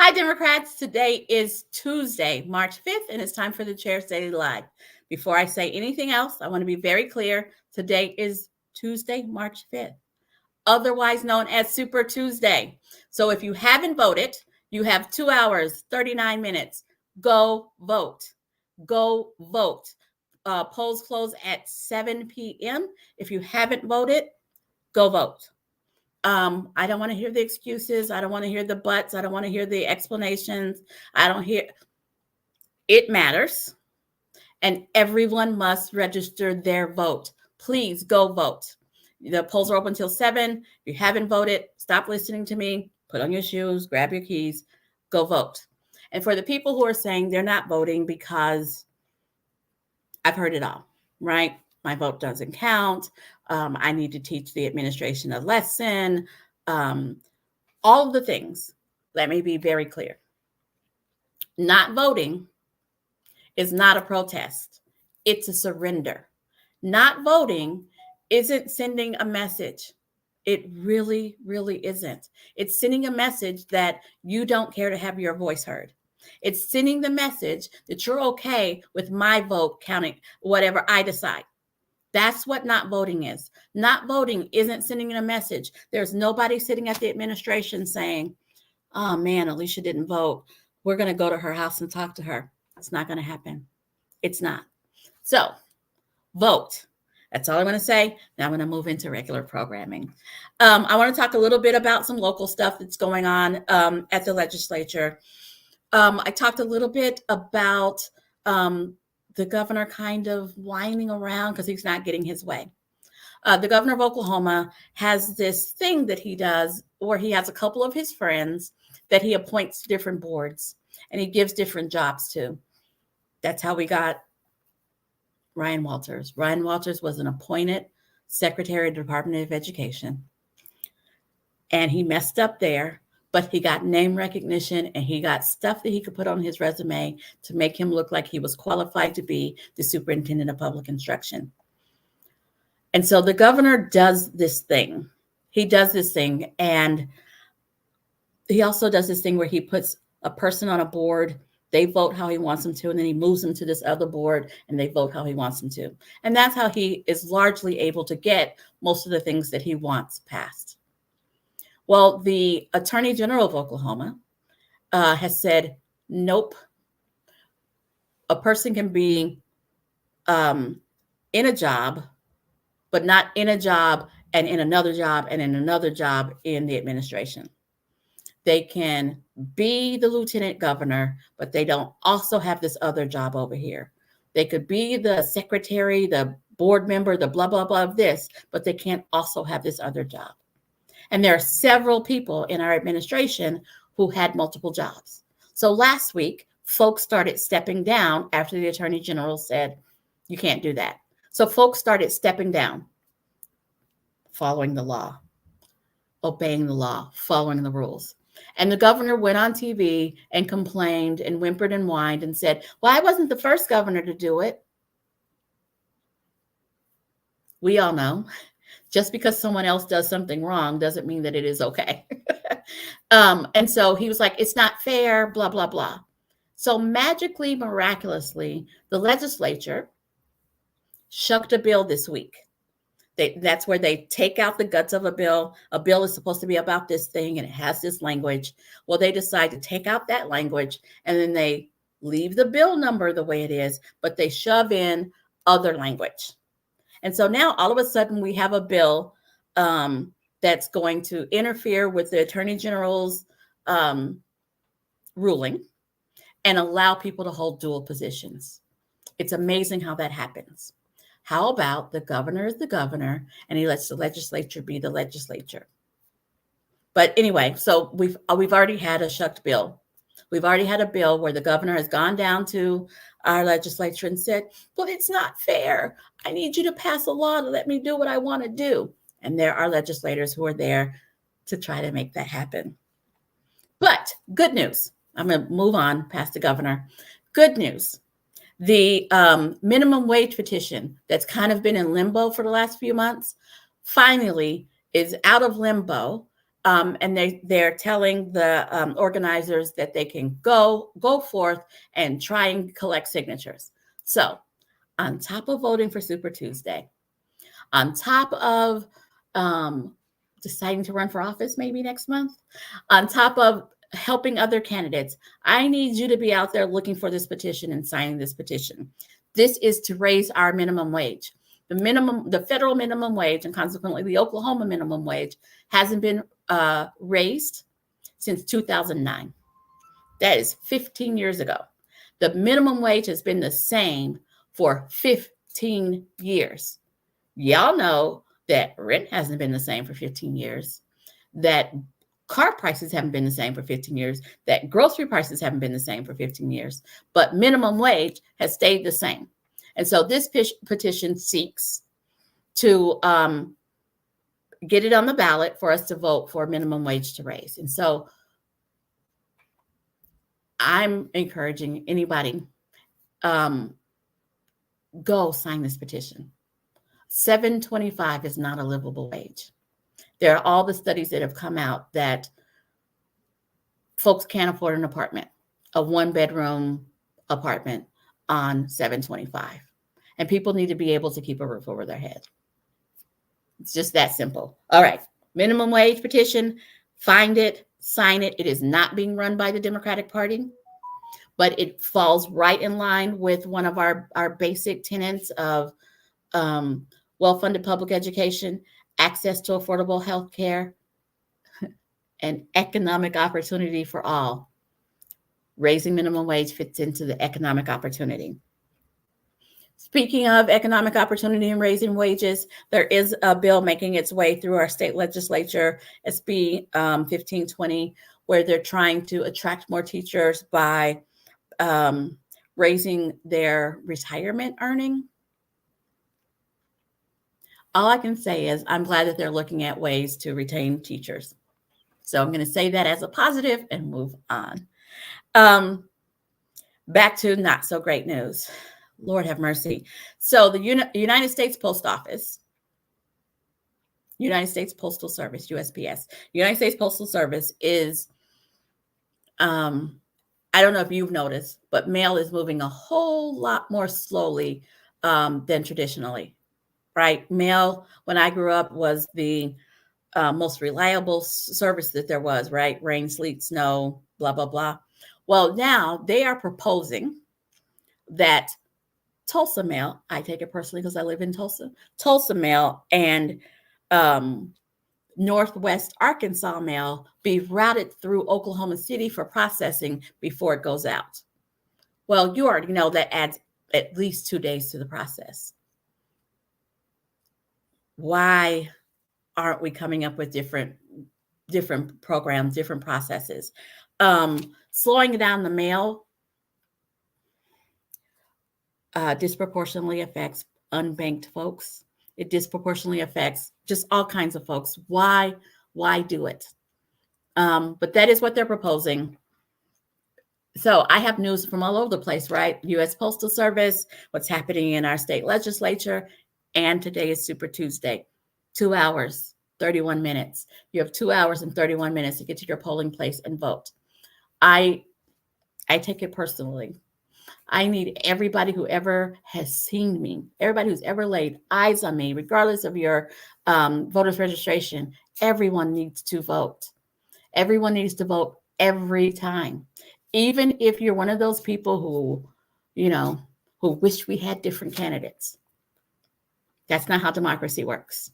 Hi, Democrats. Today is Tuesday, March 5th, and it's time for the Chair's Daily Live. Before I say anything else, I want to be very clear. Today is Tuesday, March 5th, otherwise known as Super Tuesday. So if you haven't voted, you have 2 hours, 39 minutes. Go vote. Go vote. Polls close at 7 p.m. If you haven't voted, go vote. I don't want to hear the excuses. I don't want to hear the buts. I don't want to hear the explanations. I don't hear. It matters, and everyone must register their vote. Please go vote. The polls are open until 7. If you haven't voted, stop listening to me. Put on your shoes, grab your keys, go vote. And for the people who are saying they're not voting because I've heard it all, right? My vote doesn't count. I need to teach the administration a lesson. All of the things. Let me be very clear. Not voting is not a protest. It's a surrender. Not voting isn't sending a message. It really, really isn't. It's sending a message that you don't care to have your voice heard. It's sending the message that you're okay with my vote counting whatever I decide. That's what not voting is. Not voting isn't sending a message. There's nobody sitting at the administration saying, oh man, Alicia didn't vote. We're going to go to her house and talk to her. It's not going to happen. It's not. So vote. That's all I'm going to say. Now I'm going to move into regular programming. I want to talk a little bit about some local stuff that's going on at the legislature. I talked a little bit about the governor kind of whining around because he's not getting his way. The governor of Oklahoma has this thing that he does where he has a couple of his friends that he appoints to different boards and he gives different jobs to. That's how we got Ryan Walters. Ryan Walters was an appointed Secretary of the Department of Education. And he messed up there, but he got name recognition and he got stuff that he could put on his resume to make him look like he was qualified to be the superintendent of public instruction. And so the governor does this thing. He does this thing. And he also does this thing where he puts a person on a board. They vote how he wants them to, and then he moves them to this other board and they vote how he wants them to. And that's how he is largely able to get most of the things that he wants passed. Well, the Attorney General of Oklahoma has said, nope. A person can be in a job, but not in a job and in another job and in another job in the administration. They can be the lieutenant governor, but they don't also have this other job over here. They could be the secretary, the board member, the blah, blah, blah of this, but they can't also have this other job. And there are several people in our administration who had multiple jobs. So last week, folks started stepping down after the Attorney General said, you can't do that. So folks started stepping down, following the law, obeying the law, following the rules. And the governor went on TV and complained and whimpered and whined and said, well, I wasn't the first governor to do it. We all know, just because someone else does something wrong doesn't mean that it is okay. And so he was like, it's not fair, blah, blah, blah. So magically, miraculously, the legislature shucked a bill this week. That's where they take out the guts of a bill. A bill is supposed to be about this thing and it has this language. Well, they decide to take out that language and then they leave the bill number the way it is, but they shove in other language. And so now all of a sudden we have a bill that's going to interfere with the Attorney General's ruling and allow people to hold dual positions. It's amazing how that happens. How about the governor is the governor and he lets the legislature be the legislature? But anyway, so we've already had a shucked bill. We've already had a bill where the governor has gone down to our legislature and said, well, it's not fair. I need you to pass a law to let me do what I want to do. And there are legislators who are there to try to make that happen. But good news. I'm going to move on past the governor. Good news. The minimum wage petition that's kind of been in limbo for the last few months finally is out of limbo And they're telling the organizers that they can go forth and try and collect signatures. So on top of voting for Super Tuesday, on top of deciding to run for office maybe next month, on top of helping other candidates, I need you to be out there looking for this petition and signing this petition. This is to raise our minimum wage. The federal minimum wage, and consequently the Oklahoma minimum wage, hasn't been raised since 2009. That is 15 years ago. The minimum wage has been the same for 15 years. Y'all know that rent hasn't been the same for 15 years, that car prices haven't been the same for 15 years, that grocery prices haven't been the same for 15 years, but minimum wage has stayed the same. And so this petition seeks to get it on the ballot for us to vote for minimum wage to raise. And so I'm encouraging anybody, go sign this petition. $7.25 is not a livable wage. There are all the studies that have come out that folks can't afford an apartment, a 1-bedroom apartment on $7.25. And people need to be able to keep a roof over their head. It's just that simple. All right. Minimum wage petition, find it, sign it. It is not being run by the Democratic Party, but it falls right in line with one of our basic tenets of well-funded public education, access to affordable health care, and economic opportunity for all. Raising minimum wage fits into the economic opportunity. Speaking of economic opportunity and raising wages, there is a bill making its way through our state legislature, SB 1520, where they're trying to attract more teachers by raising their retirement earning. All I can say is I'm glad that they're looking at ways to retain teachers. So I'm going to say that as a positive and move on. Back to not so great news. Lord have mercy. So the United States Post Office, United States Postal Service, USPS, United States Postal Service is, I don't know if you've noticed, but mail is moving a whole lot more slowly than traditionally, right? Mail, when I grew up, was the most reliable service that there was, right? Rain, sleet, snow, blah, blah, blah. Well, now they are proposing that Tulsa Mail, I take it personally because I live in Tulsa, Tulsa Mail and Northwest Arkansas Mail be routed through Oklahoma City for processing before it goes out. Well, you already know that adds at least 2 days to the process. Why aren't we coming up with different programs, different processes? Slowing down the mail disproportionately affects unbanked folks. It disproportionately affects just all kinds of folks. Why do it? But that is what they're proposing. So I have news from all over the place, right? U.S. Postal Service, what's happening in our state legislature, and today is Super Tuesday. 2 hours, 31 minutes. You have 2 hours and 31 minutes to get to your polling place and vote. I take it personally. I need everybody who ever has seen me, everybody who's ever laid eyes on me, regardless of your voter's registration, everyone needs to vote. Everyone needs to vote every time. Even if you're one of those people who wish we had different candidates. That's not how democracy works.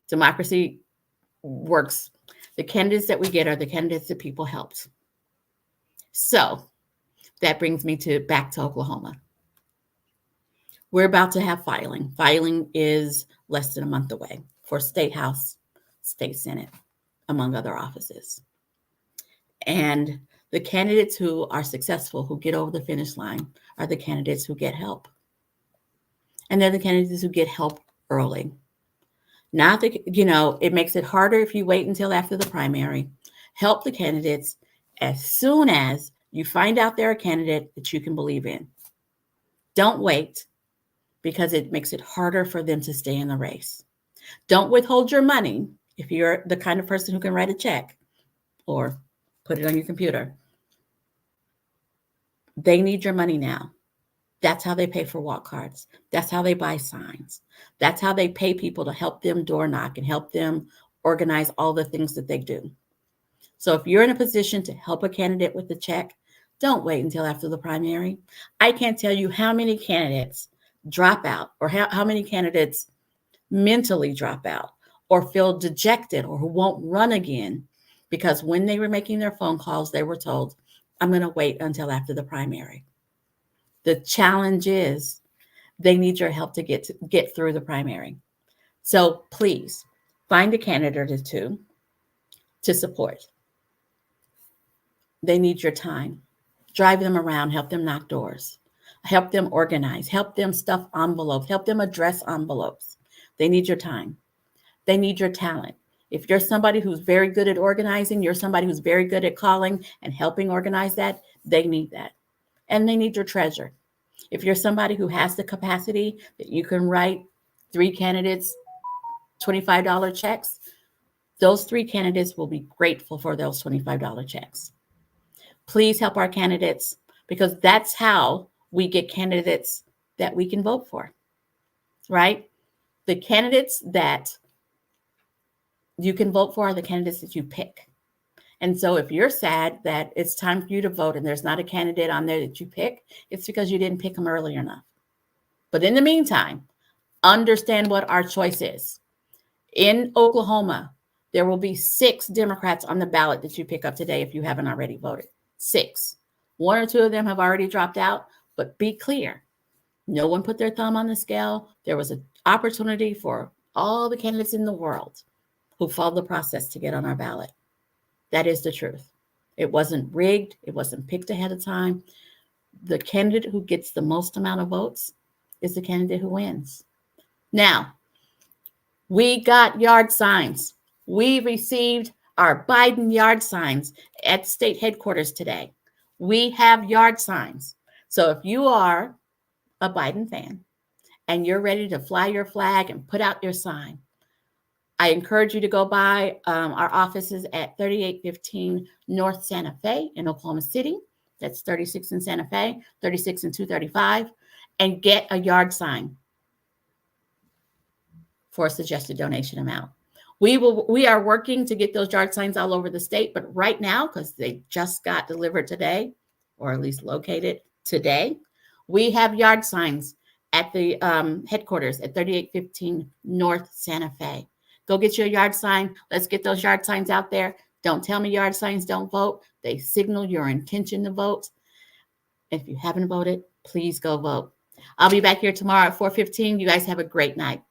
Democracy works. The candidates that we get are the candidates that people helped. So that brings me back to Oklahoma. We're about to have filing. Filing is less than a month away for State House, State Senate, among other offices. And the candidates who are successful, who get over the finish line, are the candidates who get help. And they're the candidates who get help early. Not that, it makes it harder if you wait until after the primary. Help the candidates as soon as you find out they're a candidate that you can believe in. Don't wait, because it makes it harder for them to stay in the race. Don't withhold your money If you're the kind of person who can write a check or put it on your computer, they need your money now. That's how they pay for walk cards. That's how they buy signs. That's how they pay people to help them door knock and help them organize all the things that they do. So if you're in a position to help a candidate with the check, don't wait until after the primary. I can't tell you how many candidates drop out or how many candidates mentally drop out or feel dejected or who won't run again because when they were making their phone calls, they were told, I'm going to wait until after the primary. The challenge is they need your help to get through the primary. So please find a candidate or two to support. They need your time. Drive them around, help them knock doors, help them organize, help them stuff envelopes, help them address envelopes. They need your time. They need your talent. If you're somebody who's very good at organizing, you're somebody who's very good at calling and helping organize that, they need that. And they need your treasure. If you're somebody who has the capacity that you can write 3 candidates $25 checks, those 3 candidates will be grateful for those $25 checks. Please help our candidates because that's how we get candidates that we can vote for, right? The candidates that you can vote for are the candidates that you pick. And so if you're sad that it's time for you to vote and there's not a candidate on there that you pick, it's because you didn't pick them early enough. But in the meantime, understand what our choice is. In Oklahoma, there will be 6 Democrats on the ballot that you pick up today if you haven't already voted. 6. 1 or 2 of them have already dropped out, but be clear. No one put their thumb on the scale. There was an opportunity for all the candidates in the world who followed the process to get on our ballot. That is the truth. It wasn't rigged. It wasn't picked ahead of time. The candidate who gets the most amount of votes is the candidate who wins. Now, we got yard signs. We received our Biden yard signs at state headquarters today. We have yard signs. So if you are a Biden fan and you're ready to fly your flag and put out your sign, I encourage you to go by our offices at 3815 North Santa Fe in Oklahoma City. That's 36 in Santa Fe, 36 and 235, and get a yard sign for a suggested donation amount. We are working to get those yard signs all over the state, but right now, because they just got delivered today, or at least located today, we have yard signs at the headquarters at 3815 North Santa Fe. Go get your yard sign. Let's get those yard signs out there. Don't tell me yard signs don't vote. They signal your intention to vote. If you haven't voted, please go vote. I'll be back here tomorrow at 4:15. You guys have a great night.